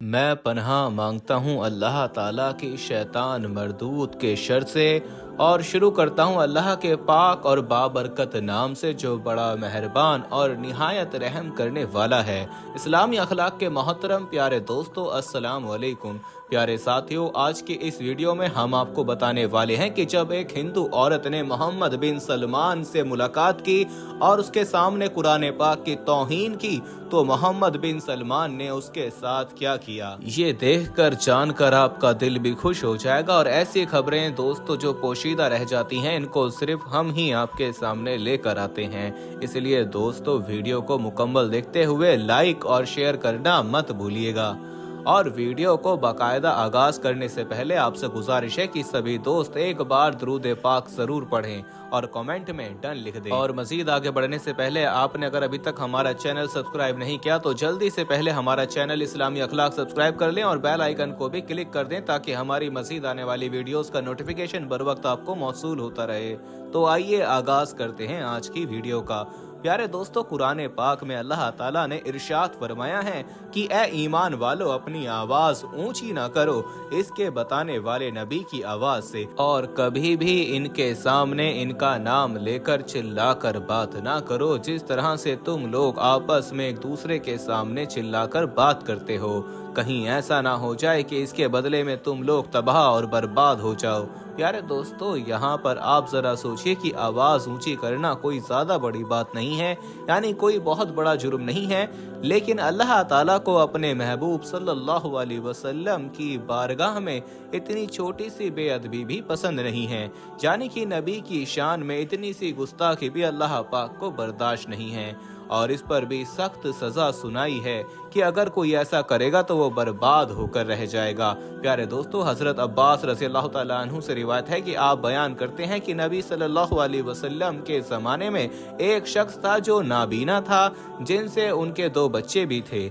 मैं पनाह मांगता हूँ अल्लाह ताला की शैतान मरदूद के शर से और शुरू करता हूँ अल्लाह के पाक और बाबरकत नाम से जो बड़ा मेहरबान और निहायत रहम करने वाला है। इस्लामी अखलाक के मोहतरम प्यारे दोस्तों, अस्सलाम वालेकुम। प्यारे साथियों, आज की इस वीडियो में हम आपको बताने वाले हैं कि जब एक हिंदू औरत ने मोहम्मद बिन सलमान से मुलाकात की और उसके सामने कुरान पाक की तौहीन की तो मोहम्मद बिन सलमान ने उसके साथ क्या किया, ये देखकर जानकर आपका दिल भी खुश हो जाएगा। और ऐसी खबरें दोस्तों जो पोशीदा रह जाती हैं, इनको सिर्फ हम ही आपके सामने लेकर आते हैं। इसलिए दोस्तों, वीडियो को मुकम्मल देखते हुए लाइक और शेयर करना मत भूलिएगा। और वीडियो को बाकायदा आगाज करने से पहले आपसे गुजारिश है कि सभी दोस्त एक बार दरूद पाक जरूर पढ़ें और कमेंट में डन लिख दें। और मजीद आगे बढ़ने से पहले आपने अगर अभी तक हमारा चैनल सब्सक्राइब नहीं किया तो जल्दी से पहले हमारा चैनल इस्लामी अखलाक सब्सक्राइब कर लें और बेल आइकन को भी क्लिक कर दें ताकि हमारी मजीद आने वाली वीडियोस का नोटिफिकेशन बर वक्त आपको मौसूल होता रहे। तो आइए आगाज करते हैं आज की वीडियो का। प्यारे दोस्तों, कुरान पाक में अल्लाह ताला ने इरशाद फरमाया है कि ए ईमान वालों, अपनी आवाज ऊंची ना करो इसके बताने वाले नबी की आवाज से, और कभी भी इनके सामने इनका नाम लेकर चिल्लाकर बात ना करो जिस तरह से तुम लोग आपस में एक दूसरे के सामने चिल्लाकर बात करते हो। कहीं ऐसा ना हो जाए कि इसके बदले में तुम लोग तबाह और बर्बाद हो जाओ। प्यारे दोस्तों, यहाँ पर आप जरा सोचिए कि आवाज ऊंची करना कोई ज्यादा बड़ी बात नहीं है, यानी कोई बहुत बड़ा जुर्म नहीं है, लेकिन अल्लाह ताला को अपने महबूब सल्लल्लाहु अलैहि वसल्लम की बारगाह में इतनी छोटी सी बेअदबी भी पसंद नहीं है, यानी कि नबी की शान में इतनी सी गुस्ताखी भी अल्लाह पाक को बर्दाश्त नहीं है। और इस पर भी सख्त सजा सुनाई है कि अगर कोई ऐसा करेगा तो वो बर्बाद होकर रह जाएगा। प्यारे दोस्तों, हजरत अब्बास रज़ियल्लाहु ताला अन्हु से रिवायत है कि आप बयान करते हैं कि नबी सल्लल्लाहु अलैहि वसल्लम के जमाने में एक शख्स था जो नाबीना था, जिनसे उनके 2 बच्चे भी थे,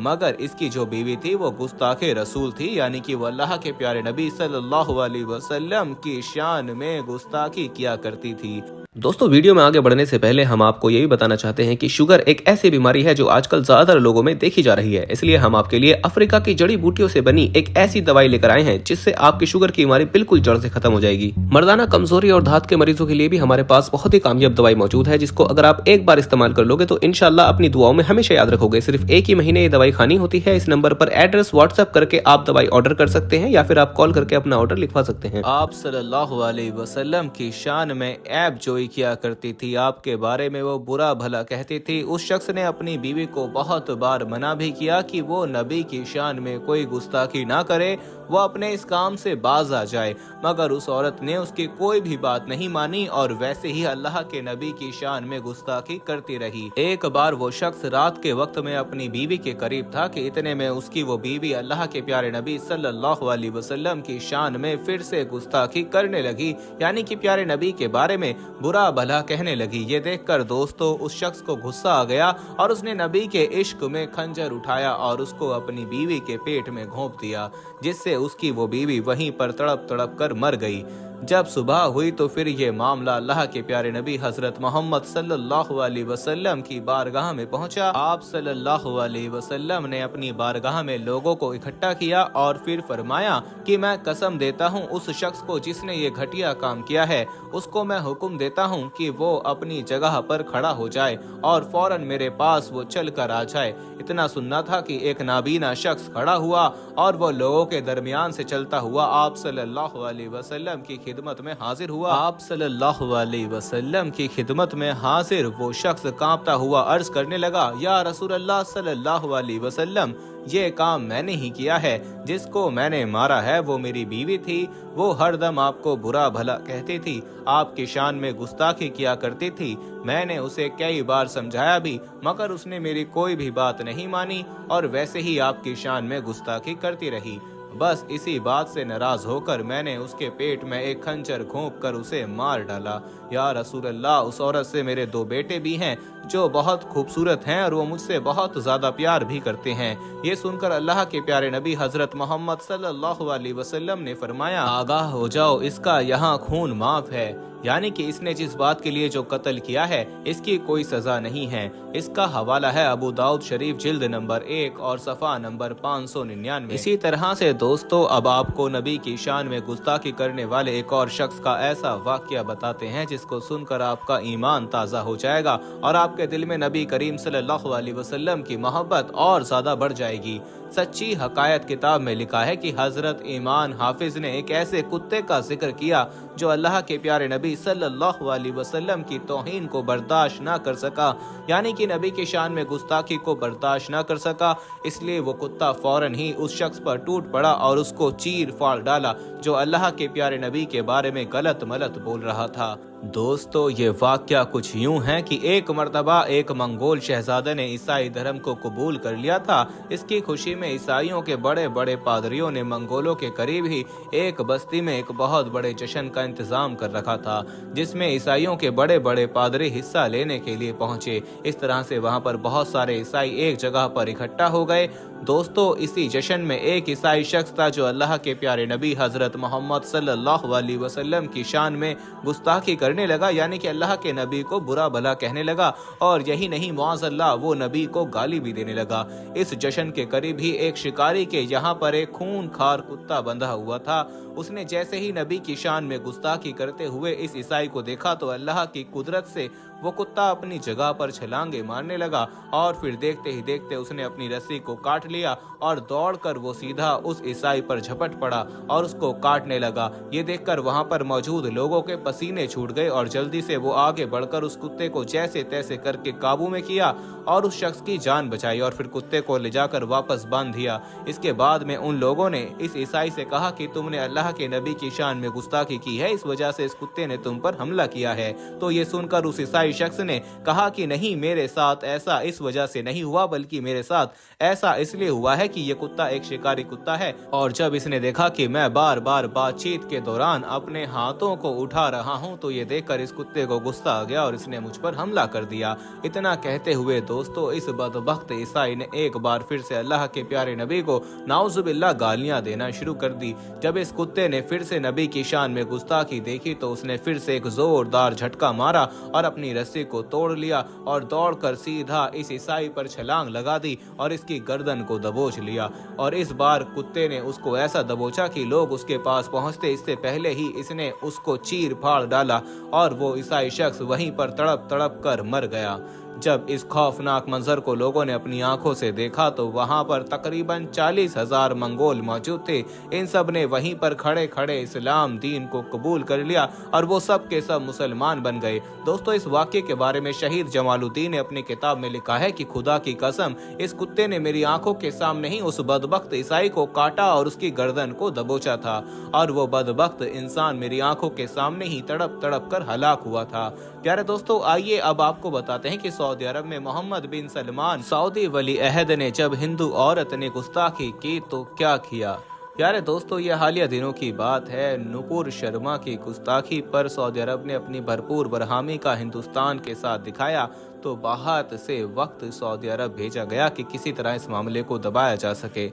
मगर इसकी जो बीवी थी वो गुस्ताखे रसूल थी, यानी कि वो अल्लाह के प्यारे नबी सल्लल्लाहु अलैहि वसल्लम की शान में गुस्ताखी किया करती थी। दोस्तों, वीडियो में आगे बढ़ने से पहले हम आपको ये भी बताना चाहते हैं कि शुगर एक ऐसी बीमारी है जो आजकल ज्यादातर लोगों में देखी जा रही है। इसलिए हम आपके लिए अफ्रीका की जड़ी बूटियों से बनी एक ऐसी दवाई लेकर आए हैं जिससे आपकी शुगर की बीमारी बिल्कुल जड़ से खत्म हो जाएगी। मर्दाना कमजोरी और धात के मरीजों के लिए भी हमारे पास बहुत ही कामयाब दवाई मौजूद है, जिसको अगर आप एक बार इस्तेमाल कर लोगे तो इंशाल्लाह अपनी दुआओं में हमेशा याद रखोगे। सिर्फ एक ही महीने ये दवाई खानी होती है। इस नंबर पर एड्रेस व्हाट्सएप करके आप दवाई ऑर्डर कर सकते हैं या फिर आप कॉल करके अपना ऑर्डर लिखवा सकते हैं। आप सल्लल्लाहु अलैहि वसल्लम की शान में ऐब जोई किया करती थी, आपके बारे में वो बुरा भला कहती थी। उस शख्स ने अपनी बीवी को बहुत बार मना भी किया कि वो नबी की शान में कोई गुस्ताखी ना करे, वो अपने इस काम से बाज आ जाए, मगर उस औरत ने उसकी कोई भी बात नहीं मानी और वैसे ही अल्लाह के नबी की शान में गुस्ताखी करती रही। एक बार वो शख्स रात के वक्त में अपनी बीवी के करीब था कि इतने में उसकी वो बीवी अल्लाह के प्यारे नबी सल्लल्लाहु अलैहि वसल्लम की शान में फिर से गुस्ताखी करने लगी, यानी कि प्यारे नबी के बारे में बुरा भला कहने लगी। ये देखकर दोस्तों उस शख्स को गुस्सा आ गया और उसने नबी के इश्क में खंजर उठाया और उसको अपनी बीवी के पेट में घोंप दिया, जिससे उसकी वो बीवी वहीं पर तड़प तड़प कर मर गई। जब सुबह हुई तो फिर ये मामला अल्लाह के प्यारे नबी हजरत मोहम्मद सल्लल्लाहु अलैहि वसल्लम की बारगाह में पहुंचा। आप सल्लल्लाहु अलैहि वसल्लम ने अपनी बारगाह में लोगों को इकट्ठा किया और फिर फरमाया कि मैं कसम देता हूं उस शख्स को जिसने ये घटिया काम किया है, उसको मैं हुक्म देता हूं कि वो अपनी जगह पर खड़ा हो जाए और फौरन मेरे पास वो चल कर आ जाए। इतना सुनना था कि एक नाबीना शख्स खड़ा हुआ और वो लोगों के दरमियान से चलता हुआ आप सल्लल्लाहु अलैहि वसल्लम की खिदमत में हाजिर हुआ। आप सल्लल्लाहु अलैहि वसल्लम की खिदमत में हाजिर वो शख्स कांपता हुआ अर्ज करने लगा, या रसूल अल्लाह सल्लल्लाहु अलैहि वसल्लम, ये काम मैंने ही किया है, जिसको मैंने मारा है वो मेरी बीवी थी। वो हरदम आपको बुरा भला कहती थी, आपकी शान में गुस्ताखी किया करती थी। मैंने उसे कई बार समझाया भी, मगर उसने मेरी कोई भी बात नहीं मानी और वैसे ही आपकी शान में गुस्ताखी करती रही। बस इसी बात से नाराज होकर मैंने उसके पेट में एक खंजर घोंप कर उसे मार डाला। या रसूल अल्लाह, उस औरत से मेरे 2 बेटे भी हैं जो बहुत खूबसूरत हैं और वो मुझसे बहुत ज्यादा प्यार भी करते हैं। ये सुनकर अल्लाह के प्यारे नबी हजरत मोहम्मद सल्लल्लाहु अलैहि वसल्लम ने फरमाया, आगाह हो जाओ, इसका यहाँ खून माफ है। यानी कि इसने जिस बात के लिए जो कत्ल किया है इसकी कोई सजा नहीं है। इसका हवाला है अबू दाऊद शरीफ जिल्द नंबर 1 और सफ़ा नंबर 599। इसी तरह से दोस्तों अब आपको नबी की शान में गुस्ताखी करने वाले एक और शख्स का ऐसा वाक़या बताते हैं जिसको सुनकर आपका ईमान ताज़ा हो जाएगा और आपके दिल में नबी करीम सल्लल्लाहु अलैहि वसल्लम की मोहब्बत और ज़्यादा बढ़ जाएगी। सच्ची हकायत किताब में लिखा है कि हजरत ईमान हाफिज ने एक ऐसे कुत्ते का जिक्र किया जो अल्लाह के प्यारे नबी सल्लल्लाहु अलैहि वसल्लम की तौहीन को बर्दाश्त ना कर सका, यानी कि नबी की शान में गुस्ताखी को बर्दाश्त ना कर सका। इसलिए वो कुत्ता फौरन ही उस शख्स पर टूट पड़ा और उसको चीर फाड़ डाला जो अल्लाह के प्यारे नबी के बारे में गलत मलत बोल रहा था। दोस्तों ये वाक़या कुछ यूं है कि एक मर्तबा एक मंगोल शहजादे ने ईसाई धर्म को कबूल कर लिया था। इसकी खुशी में ईसाइयों के बड़े बड़े पादरियों ने मंगोलों के करीब ही एक बस्ती में एक बहुत बड़े जश्न का इंतजाम कर रखा था जिसमें ईसाइयों के बड़े बड़े पादरी हिस्सा लेने के लिए पहुंचे। इस तरह से वहां पर बहुत सारे ईसाई एक जगह पर इकट्ठा हो गए। दोस्तों इसी जश्न में एक ईसाई शख्स था जो अल्लाह के प्यारे नबी हजरत मोहम्मद सल्लल्लाहु अलैहि वसल्लम की शान में गुस्ताखी करने लगा, यानी कि अल्लाह के नबी को बुरा भला कहने लगा और यही नहीं मुआज़ल्लाह वो नबी को गाली भी देने लगा। इस जश्न के करीब ही एक शिकारी के यहाँ पर एक खूनखार कुत्ता बंधा हुआ था। उसने जैसे ही नबी की शान में गुस्ताखी करते हुए इस ईसाई को देखा तो अल्लाह की कुदरत से वो कुत्ता अपनी जगह पर छलांगे मारने लगा और फिर देखते ही देखते उसने अपनी रस्सी को काट लिया और दौड़कर वो सीधा उस ईसाई पर झपट पड़ा और उसको काटने लगा। ये देखकर वहां पर मौजूद लोगों के पसीने छूट गए और जल्दी से वो आगे बढ़कर उस कुत्ते को जैसे तैसे करके काबू में किया और उस शख्स की जान बचाई और फिर कुत्ते को ले जाकर वापस बांध दिया। इसके बाद में उन लोगों ने इस ईसाई से कहा कि तुमने अल्लाह के नबी की शान में गुस्ताखी की है, इस वजह से इस कुत्ते ने तुम पर हमला किया है। तो ये सुनकर उस ईसाई शख्स ने कहा कि नहीं, मेरे साथ ऐसा इस वजह से नहीं हुआ, बल्कि मेरे साथ ऐसा इसलिए हुआ है कि ये कुत्ता एक शिकारी कुत्ता है और जब इसने देखा कि मैं बार बार बातचीत के दौरान अपने हाथों को उठा रहा हूं तो ये देखकर इस कुत्ते को गुस्सा आ गया और इसने मुझ पर हमला कर दिया। इतना कहते हुए दोस्तों इस बदबख्त ईसाई ने एक बार फिर से अल्लाह के प्यारे नबी को नाउजुबिल्लाह गालियां देना शुरू कर दी। जब इस कुत्ते ने फिर से नबी की शान में गुस्ताखी देखी तो उसने फिर से एक जोरदार झटका मारा और अपनी रस्सी को तोड़ लिया और दौड़कर सीधा इस ईसाई पर छलांग लगा दी और इसकी गर्दन को दबोच लिया। और इस बार कुत्ते ने उसको ऐसा दबोचा कि लोग उसके पास पहुंचते इससे पहले ही इसने उसको चीर फाड़ डाला और वो ईसाई शख्स वहीं पर तड़प तड़प कर मर गया। जब इस खौफनाक मंजर को लोगों ने अपनी आंखों से देखा तो वहां पर तकरीबन 40,000 मंगोल मौजूद थे। इन सब ने वहीं पर खड़े खड़े इस्लाम दीन को कबूल कर लिया और वो सब के सब मुसलमान बन गए। दोस्तों इस वाक़े के बारे में शहीद जमालुद्दीन ने अपनी किताब में लिखा है कि खुदा की कसम, इस कुत्ते ने मेरी आंखों के सामने ही उस बदबख्त ईसाई को काटा और उसकी गर्दन को दबोचा था और वो बदबख्त इंसान मेरी आंखों के सामने ही तड़प तड़प कर हलाक हुआ था। प्यारे दोस्तों आइए अब आपको बताते हैं कि सऊदी अरब में मोहम्मद बिन सलमान सऊदी वली अहद ने जब हिंदू औरत ने गुस्ताखी की तो क्या किया। प्यारे दोस्तों ये हालिया दिनों की बात है। नुपुर शर्मा की गुस्ताखी पर सऊदी अरब ने अपनी भरपूर बरहमी का हिंदुस्तान के साथ दिखाया तो बाहर से वक्त सऊदी अरब भेजा गया कि किसी तरह इस मामले को दबाया जा सके।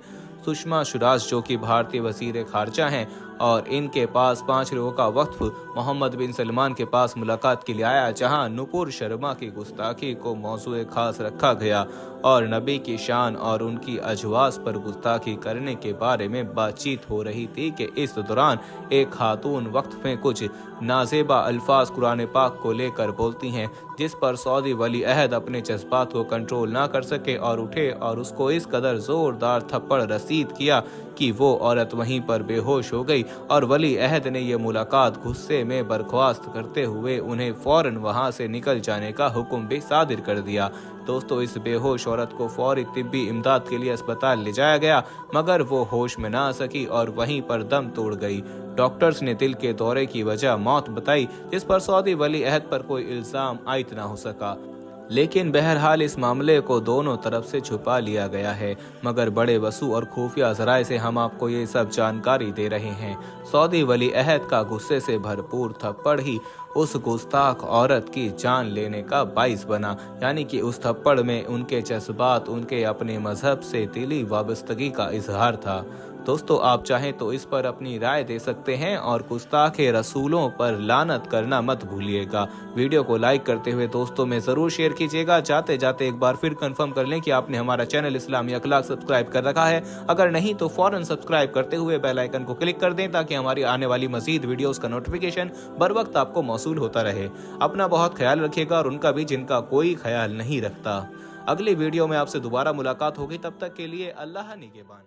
सुषमा स्वराज जो कि भारतीय वजीर खारजा हैं और इनके पास 5 लोगों का वक्फ मोहम्मद बिन सलमान के पास मुलाकात के लिए आया, जहां नुपुर शर्मा की गुस्ताखी को मौजूए खास रखा गया और नबी की शान और उनकी अजवाज पर गुस्ताखी करने के बारे में बातचीत हो रही थी कि इस दौरान एक खातून वक्त में कुछ नाजेबा अल्फाज कुरान पाक को लेकर बोलती हैं, जिस पर सऊदी वली अहद अपने जज्बात को कंट्रोल ना कर सके और उठे और उसको इस कदर जोरदार थप्पड़ रसीद किया कि वो औरत वहीं पर बेहोश हो गई और वली अहद ने ये मुलाकात गुस्से में बर्खास्त करते हुए उन्हें फौरन वहां से निकल जाने का हुक्म भी सादिर कर दिया। दोस्तों इस बेहोश औरत को फौरी तिब्बी इमदाद के लिए अस्पताल ले जाया गया मगर वो होश में ना आ सकी और वहीं पर दम तोड़ गई। डॉक्टर्स ने दिल के दौरे की वजह मौत बताई, जिस पर सऊदी वली अहद पर कोई इल्जाम आयद ना हो सका। लेकिन बहरहाल इस मामले को दोनों तरफ से छुपा लिया गया है, मगर बड़े वसू और खुफिया ज़राए से हम आपको ये सब जानकारी दे रहे हैं। सऊदी वली अहद का गुस्से से भरपूर थप्पड़ ही उस गुस्ताख औरत की जान लेने का बाइस बना। यानी कि उस थप्पड़ में उनके जज्बात, उनके अपने मजहब से दिली वाबस्तगी का इजहार था। दोस्तों, आप चाहें तो इस पर अपनी राय दे सकते हैं और गुस्ताखे रसूलों पर लानत करना मत भूलिएगा। वीडियो को लाइक करते हुए दोस्तों में ज़रूर शेयर कीजिएगा। जाते जाते एक बार फिर कंफर्म कर लें कि आपने हमारा चैनल इस्लामी अखलाक सब्सक्राइब कर रखा है। अगर नहीं तो फौरन सब्सक्राइब करते हुए बेल आइकन को क्लिक कर दें ताकि हमारी आने वाली मजीद वीडियोस का नोटिफिकेशन बर वक्त आपको मौसूल होता रहे। अपना बहुत ख्याल रखिएगा और उनका भी जिनका कोई ख्याल नहीं रखता। अगली वीडियो में आपसे दोबारा मुलाकात होगी, तब तक के लिए अल्लाह निगहबान।